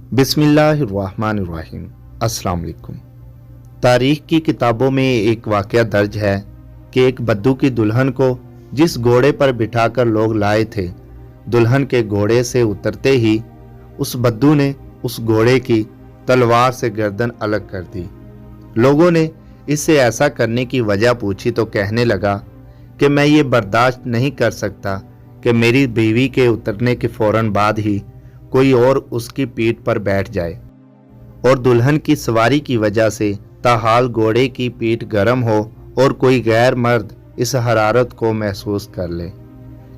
बिस्मिल्लाहिर्रहमानिर्रहीम। अस्सलाम वालेकुम। तारीख की किताबों में एक वाक़या दर्ज है कि एक बद्दू की दुल्हन को जिस घोड़े पर बिठाकर लोग लाए थे, दुल्हन के घोड़े से उतरते ही उस बद्दू ने उस घोड़े की तलवार से गर्दन अलग कर दी। लोगों ने इससे ऐसा करने की वजह पूछी तो कहने लगा कि मैं ये बर्दाश्त नहीं कर सकता कि मेरी बीवी के उतरने के फौरन बाद ही कोई और उसकी पीठ पर बैठ जाए और दुल्हन की सवारी की वजह से ताहाल घोड़े की पीठ गर्म हो और कोई गैर मर्द इस हरारत को महसूस कर ले।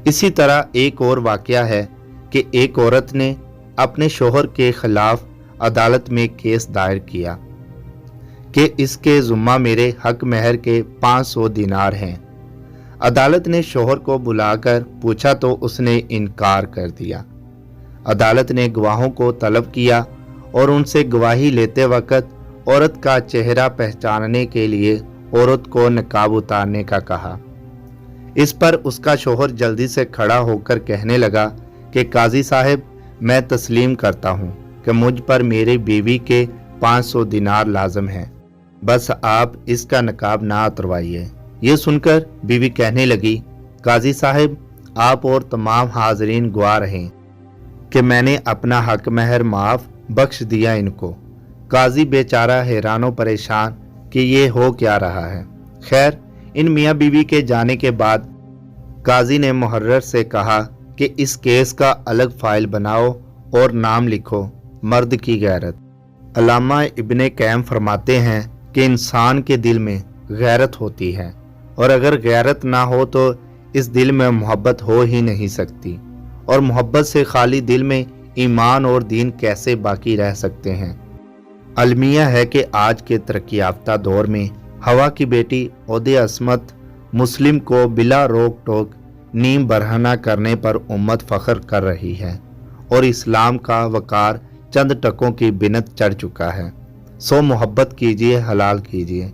इसी तरह एक और वाक़या है कि एक औरत ने अपने शोहर के खिलाफ अदालत में केस दायर किया कि इसके ज़ुम्मा मेरे हक महर के 500 दिनार हैं। अदालत ने शोहर को बुलाकर पूछा तो उसने इनकार कर दिया। अदालत ने गवाहों को तलब किया और उनसे गवाही लेते वक्त औरत का चेहरा पहचानने के लिए औरत को नकाब उतारने का कहा। इस पर उसका शोहर जल्दी से खड़ा होकर कहने लगा कि काजी साहब, मैं तस्लीम करता हूँ कि मुझ पर मेरी बीवी के 500 दिनार लाजम हैं, बस आप इसका नकाब ना उतरवाइए। ये सुनकर बीवी कहने लगी, काजी साहब, आप और तमाम हाजरीन गवाह रहें कि मैंने अपना हक महर माफ बख्श दिया इनको। काजी बेचारा हैरानो परेशान कि ये हो क्या रहा है। खैर, इन मियाँ बीवी के जाने के बाद काजी ने मुहर्रर से कहा कि इस केस का अलग फाइल बनाओ और नाम लिखो मर्द की गैरत। अल्लामा इब्ने कैम फरमाते हैं कि इंसान के दिल में गैरत होती है और अगर गैरत ना हो तो इस दिल में मोहब्बत हो ही नहीं सकती, और मोहब्बत से खाली दिल में ईमान और दीन कैसे बाकी रह सकते हैं। अलमिया है कि आज के तरक्की याफ्ता दौर में हवा की बेटी ओहदे असमत मुस्लिम को बिला रोक टोक नीम बरहना करने पर उम्मत फ़ख्र कर रही है और इस्लाम का वकार चंद टकों की बिनत चढ़ चुका है। सो मोहब्बत कीजिए, हलाल कीजिए।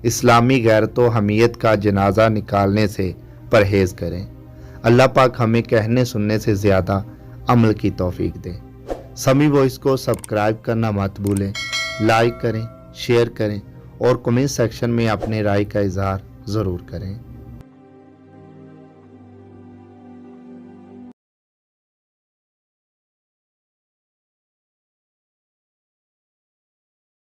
इस्लामी गैरत व हमीयत का जनाजा निकालने से परहेज़ करें। अल्लाह पाक हमें कहने सुनने से ज़्यादा अमल की तौफीक दे। समी वॉइस को सब्सक्राइब करना मत भूलें, लाइक करें, शेयर करें और कमेंट सेक्शन में अपने राय का इजहार ज़रूर करें।